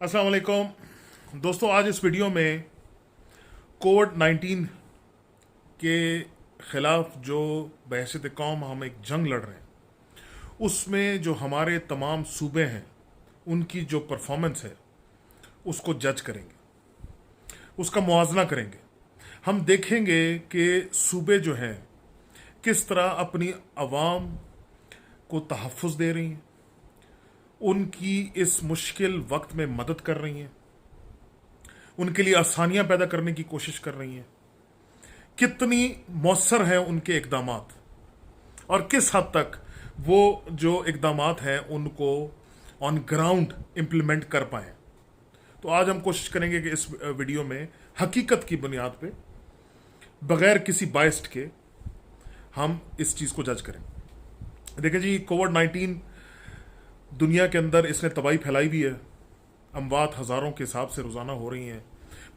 अस्सलाम वालेकुम दोस्तों। आज इस वीडियो में कोविड-19 के ख़िलाफ़ जो बहसीत कौम हम एक जंग लड़ रहे हैं, उसमें जो हमारे तमाम सूबे हैं उनकी जो परफॉर्मेंस है उसको जज करेंगे, उसका मुआवजा करेंगे। हम देखेंगे कि सूबे जो हैं किस तरह अपनी आवाम को तहफ़्फ़ुज़ दे रही हैं, उनकी इस मुश्किल वक्त में मदद कर रही हैं, उनके लिए आसानियां पैदा करने की कोशिश कर रही हैं। कितनी मौसर हैं उनके इकदामात और किस हद तक वो जो इकदामात हैं उनको ऑन ग्राउंड इम्प्लीमेंट कर पाए। तो आज हम कोशिश करेंगे कि इस वीडियो में हकीकत की बुनियाद पे बगैर किसी बाइस्ड के हम इस चीज़ को जज करें। देखिए जी, कोविड-19 दुनिया के अंदर इसने तबाही फैलाई भी है। अमवात हज़ारों के हिसाब से रोज़ाना हो रही हैं।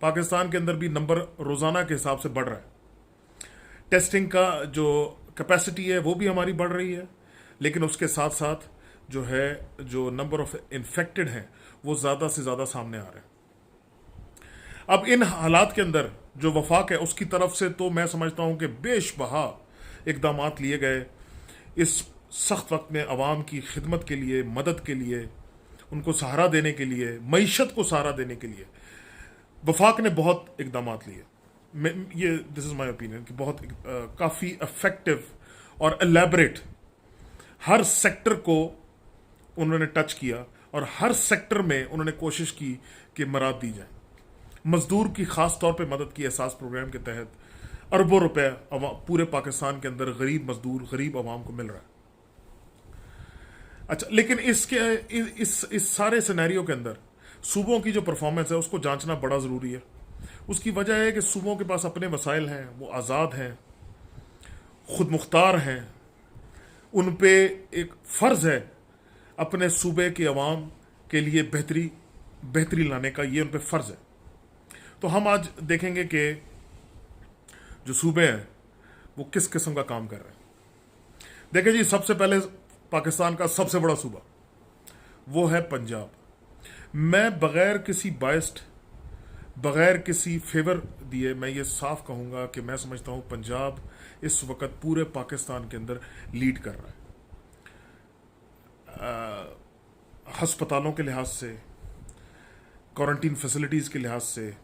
पाकिस्तान के अंदर भी नंबर रोज़ाना के हिसाब से बढ़ रहा है। टेस्टिंग का जो कैपेसिटी है वो भी हमारी बढ़ रही है, लेकिन उसके साथ साथ जो है जो नंबर ऑफ इन्फेक्टेड हैं वो ज़्यादा से ज़्यादा सामने आ रहे हैं। अब इन हालात के अंदर जो वफाक है उसकी तरफ से तो मैं समझता हूँ कि बेशबहा इकदामात लिए गए इस सख्त वक्त में आवाम की खिदमत के लिए, मदद के लिए, उनको सहारा देने के लिए, मईशत को सहारा देने के लिए वफाक ने बहुत इकदामात लिए। ये दिस इज़ माई ओपिनियन कि बहुत काफ़ी इफेक्टिव और एलैबोरेट हर सेक्टर को उन्होंने टच किया और हर सेक्टर में उन्होंने कोशिश की कि मराद दी जाए। मजदूर की ख़ास तौर पे मदद की। एहसास प्रोग्राम के तहत अरबों रुपए पूरे पाकिस्तान के अंदर गरीब मजदूर, गरीब आवाम को मिल रहा है। अच्छा, लेकिन इस सारे सिनेरियो के अंदर सूबों की जो परफॉर्मेंस है उसको जांचना बड़ा ज़रूरी है। उसकी वजह है कि सूबों के पास अपने वसाइल हैं, वो आज़ाद हैं, खुद मुख्तार हैं। उन पे एक फ़र्ज़ है अपने सूबे के अवाम के लिए बेहतरी लाने का, ये उन पे फ़र्ज़ है। तो हम आज देखेंगे कि जो सूबे हैं वो किस किस्म का काम कर रहे हैं। देखिए जी, सबसे पहले पाकिस्तान का सबसे बड़ा सूबा वो है पंजाब। मैं बगैर किसी बाइस्ड, बगैर किसी फेवर दिए मैं ये साफ कहूँगा कि मैं समझता हूँ पंजाब इस वक्त पूरे पाकिस्तान के अंदर लीड कर रहा है। हस्पतालों के लिहाज से, क्वारंटीन फैसिलिटीज़ के लिहाज से,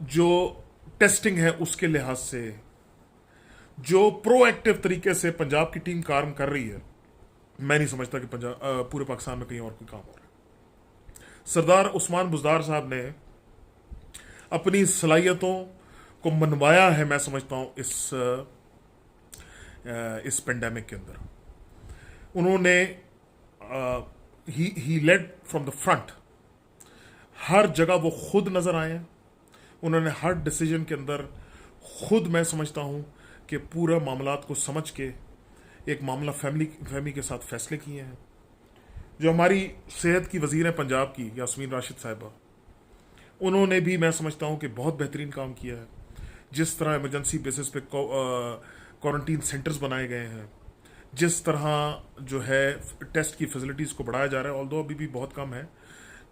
जो टेस्टिंग है उसके लिहाज से, जो प्रोएक्टिव तरीके से पंजाब की टीम काम कर रही है, मैं नहीं समझता कि पंजाब पूरे पाकिस्तान में कहीं और कोई काम हो रहा है। सरदार उस्मान बुज़दार साहब ने अपनी सलाहियतों को मनवाया है, मैं समझता हूँ इस पेंडेमिक के अंदर। उन्होंने ही लेड फ्रॉम द फ्रंट। हर जगह वो खुद नज़र आए हैं। उन्होंने हर डिसीजन के अंदर खुद, मैं समझता हूँ कि पूरा मामलात को समझ के एक मामला फहमी के साथ फैसले किए हैं। जो हमारी सेहत की वजीर हैं पंजाब की, यास्मीन राशिद साहिबा, उन्होंने भी मैं समझता हूँ कि बहुत बेहतरीन काम किया है। जिस तरह इमरजेंसी बेसिस पे क्वारंटीन सेंटर्स बनाए गए हैं, जिस तरह जो है टेस्ट की फैसिलिटीज़ को बढ़ाया जा रहा है, ऑल्दो अभी भी बहुत कम है,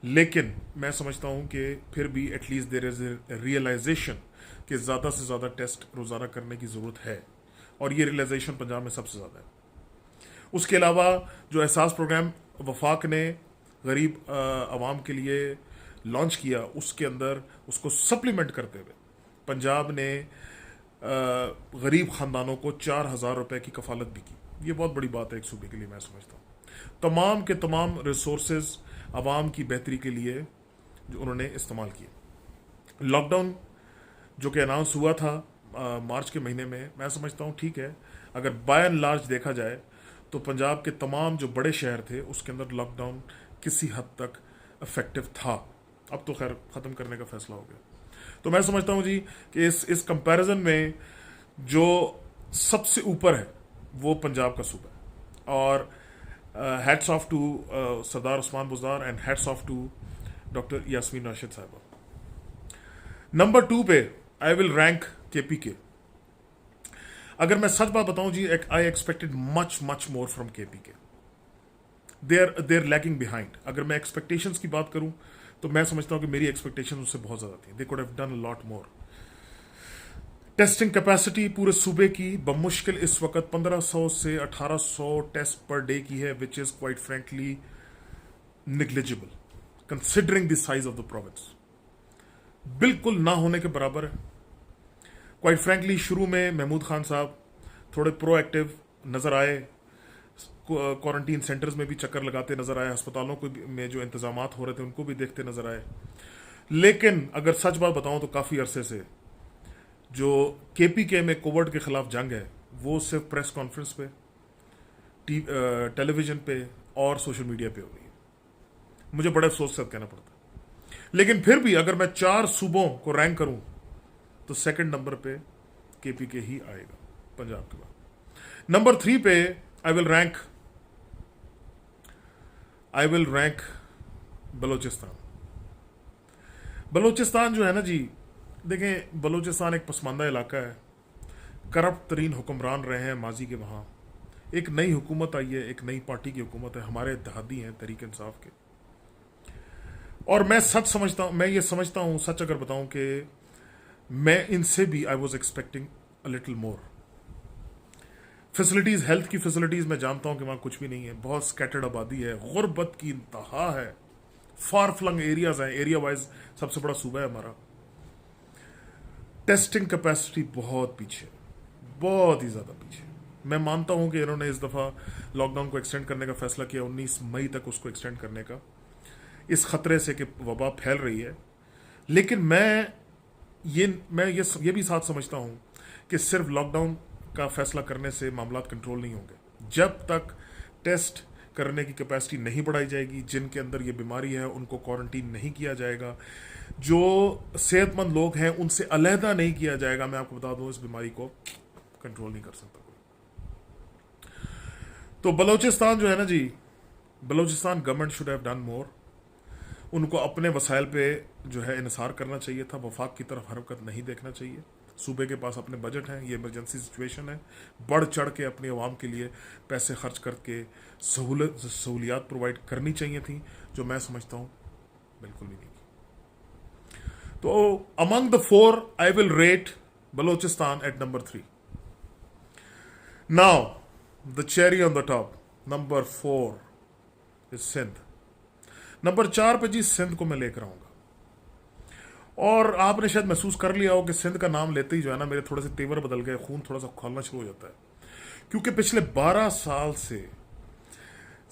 लेकिन मैं समझता हूँ कि फिर भी एटलीस्ट देयर इज़ रियलाइजेशन कि ज़्यादा से ज़्यादा टेस्ट रोज़ाना करने की ज़रूरत है, और ये रियलाइजेशन पंजाब में सबसे ज़्यादा है। उसके अलावा जो एहसास प्रोग्राम वफाक ने गरीब आवाम के लिए लॉन्च किया, उसके अंदर उसको सप्लीमेंट करते हुए पंजाब ने गरीब ख़ानदानों को 4,000 रुपये की कफालत भी की। ये बहुत बड़ी बात है एक सूबे के लिए, मैं समझता हूँ। तमाम के तमाम रिसोर्सेज आवाम की बेहतरी के लिए जो उन्होंने इस्तेमाल किए। लॉकडाउन जो कि अनाउंस हुआ था मार्च के महीने में, मैं समझता हूँ ठीक है। अगर बाय एंड लार्ज देखा जाए तो पंजाब के तमाम जो बड़े शहर थे उसके अंदर लॉकडाउन किसी हद तक इफेक्टिव था। अब तो खैर ख़त्म करने का फैसला हो गया। तो मैं समझता हूँ जी कि इस कंपैरिजन में जो सबसे ऊपर है वो पंजाब का सूबा है। और hats off to Sardar Usman Buzdar and hats off to doctor Yasmin Rashid साहिबा। नंबर 2 पे आई विल रैंक KPK। अगर मैं सच बात बताऊं जी, I expected much more from KPK। They are lagging behind. अगर मैं एक्सपेक्टेशंस की बात करूं तो मैं समझता हूं कि मेरी एक्सपेक्टेशन उससे बहुत ज़्यादा थी। They could have done a lot more. Testing capacity पूरे सूबे की बमुश्किल इस वक्त 1500 से 1800 टेस्ट पर डे की है, which is quite frankly negligible considering the size of the province. बिल्कुल ना होने के बराबर है। क्वाइट फ्रेंकली शुरू में महमूद खान साहब थोड़े प्रोएक्टिव नज़र आए, क्वारंटीन सेंटर्स में भी चक्कर लगाते नजर आए, अस्पतालों को में जो इंतजामात हो रहे थे उनको भी देखते नजर आए। लेकिन अगर सच बात बताऊं तो काफ़ी अरसे से जो केपीके में कोविड के खिलाफ जंग है वो सिर्फ प्रेस कॉन्फ्रेंस पे, टेलीविजन पे और सोशल मीडिया पे हो रही है। मुझे बड़े अफसोस से कहना पड़ता है। लेकिन फिर भी अगर मैं 4 सूबों को रैंक करूं तो सेकंड नंबर पे केपीके ही आएगा पंजाब के बाद। नंबर 3 पे I will rank Balochistan. Balochistan जो है ना जी, देखें बलोचिस्तान एक पसमानदा इलाका है, करप्ट तरीन हुक्मरान रहे हैं माजी के वहाँ। एक नई हुकूमत आई है, एक नई पार्टी की हुकूमत है, हमारे इत्तेहादी हैं तहरीक इंसाफ के। और मैं ये समझता हूँ सच अगर बताऊँ कि मैं इनसे भी I was expecting a little more. Facilities, health की फैसिलिटीज़ मैं जानता हूँ कि वहाँ कुछ भी नहीं है, बहुत स्कैटर्ड आबादी है, गुर्बत की इंतहा है, फार फ्लंग एरियाज हैं, एरिया वाइज सबसे बड़ा सूबा है हमारा। टेस्टिंग कैपेसिटी बहुत पीछे, बहुत ही ज़्यादा पीछे। मैं मानता हूँ कि इन्होंने इस दफ़ा लॉकडाउन को एक्सटेंड करने का फैसला किया, 19 मई तक उसको एक्सटेंड करने का, इस खतरे से कि वबा फैल रही है। लेकिन मैं ये भी साथ समझता हूँ कि सिर्फ लॉकडाउन का फैसला करने से मामला कंट्रोल नहीं होंगे। जब तक टेस्ट करने की कैपेसिटी नहीं बढ़ाई जाएगी, जिनके अंदर ये बीमारी है उनको क्वारंटीन नहीं किया जाएगा, जो सेहतमंद लोग हैं उनसे अलहदा नहीं किया जाएगा, मैं आपको बता दूं इस बीमारी को कंट्रोल नहीं कर सकता कोई। तो बलोचिस्तान जो है ना जी, Balochistan government should have done more. उनको अपने वसाइल पे जो है इनसार करना चाहिए था, वफाक की तरफ हरकत नहीं देखना चाहिए। सूबे के पास अपने बजट हैं, ये इमरजेंसी सिचुएशन है, बढ़ चढ़ के अपनी आवाम के लिए पैसे खर्च करके सहूलियात प्रोवाइड करनी चाहिए थी, जो मैं समझता हूँ बिल्कुल भी नहीं की। तो among the 4 I will rate Balochistan at number 3। Now the cherry on the top, number 4 is Sindh. Number 4 पे जी सिंध को मैं लेकर आऊंगा। और आपने शायद महसूस कर लिया हो कि सिंध का नाम लेते ही जो है ना मेरे थोड़े से तेवर बदल गए, खून थोड़ा सा खौलना शुरू हो जाता है, क्योंकि पिछले 12 साल से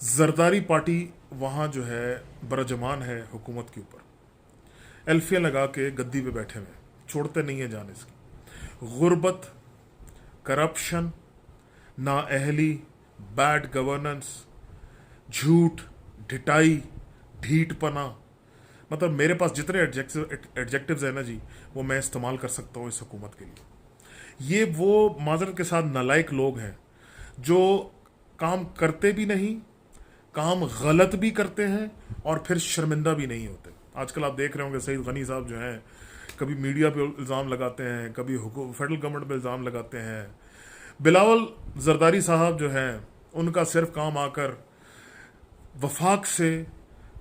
जरदारी पार्टी वहां जो है बरजमान है हुकूमत के ऊपर, एल्फिया लगा के गद्दी पे बैठे हुए, छोड़ते नहीं है जान इसकी। गुर्बत, करप्शन, नाअहली, बैड गवर्नेंस, झूठ, ढिटाई, ढीठपना, मतलब मेरे पास जितने एडजेक्टिव्स हैं ना जी वो मैं इस्तेमाल कर सकता हूँ इस हुकूमत के लिए। ये वो माजरत के साथ नालायक लोग हैं जो काम करते भी नहीं, काम गलत भी करते हैं और फिर शर्मिंदा भी नहीं होते। आजकल आप देख रहे होंगे सईद गनी साहब जो हैं कभी मीडिया पे इल्ज़ाम लगाते हैं, कभी फेडरल गवर्नमेंट पे इल्ज़ाम लगाते हैं। बिलावल जरदारी साहब जो हैं उनका सिर्फ काम आकर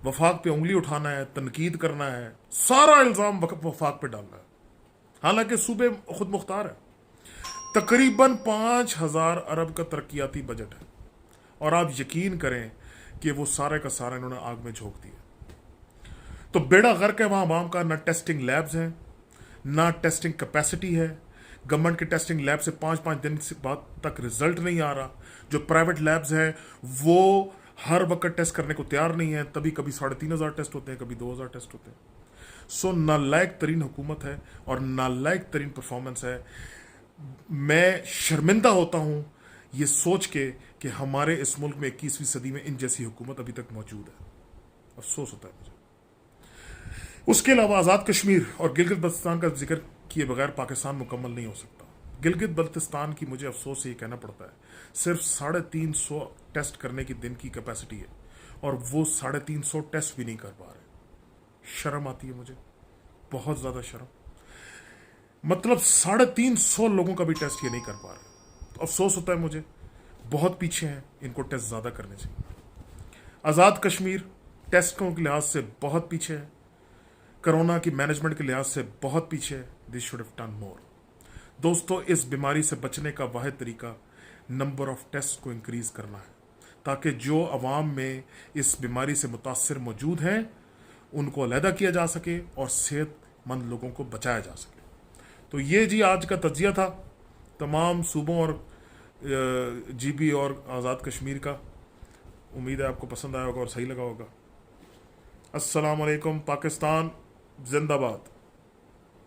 वफाक पे उंगली उठाना है, तनकीद करना है, सारा इल्ज़ाम वफाक पे डालना है, हालांकि सूबे खुद मुख्तार है। तकरीबन 5,000 अरब का तरक्याती बजट है और आप यकीन करें कि वो सारे का सारा इन्होंने आग में झोंक दिया। तो बेड़ा गर्क है वहां आवाम का। ना टेस्टिंग लैब्स हैं, ना टेस्टिंग कैपेसिटी है। गवर्नमेंट के टेस्टिंग लैब से 5-5 दिन बाद तक रिजल्ट नहीं आ रहा। जो प्राइवेट लैब्स हैं वो हर वक्त टेस्ट करने को तैयार नहीं है, तभी कभी 3,500 टेस्ट होते हैं, कभी 2,000 टेस्ट होते हैं। सो नालायक तरीन हुकूमत है और नालायक तरीन परफॉर्मेंस है। मैं शर्मिंदा होता हूं ये सोच के कि हमारे इस मुल्क में 21वीं सदी में इन जैसी हुकूमत अभी तक मौजूद है। अफसोस होता है मुझे। उसके अलावा आज़ाद कश्मीर और गिलगित बल्तिस्तान का जिक्र किए बगैर पाकिस्तान मुकम्मल नहीं हो सकता। गिलगित बल्तिस्तान की मुझे अफसोस से ये कहना पड़ता है सिर्फ 350 टेस्ट करने की दिन की कैपेसिटी है और वो 350 टेस्ट भी नहीं कर पा रहे। शर्म आती है मुझे, बहुत ज्यादा शर्म। मतलब 350 लोगों का भी टेस्ट ये नहीं कर पा रहे। तो अफसोस होता है मुझे, बहुत पीछे हैं, इनको टेस्ट ज्यादा करने चाहिए। आज़ाद कश्मीर टेस्टों के लिहाज से बहुत पीछे है, कोरोना की मैनेजमेंट के लिहाज से बहुत पीछे है। दिस शुड हैव डन मोर। दोस्तों, इस बीमारी से बचने का वाहिद तरीका नंबर ऑफ टेस्ट को इंक्रीज करना है, ताकि जो अवाम में इस बीमारी से मुतासर मौजूद हैं उनको अलहदा किया जा सके और सेहतमंद लोगों को बचाया जा सके। तो ये जी आज का तज्जिया था तमाम सूबों और GB और आज़ाद कश्मीर का। उम्मीद है आपको पसंद आया होगा और सही लगा होगा। अस्सलाम वालेकुम। पाकिस्तान जिंदाबाद।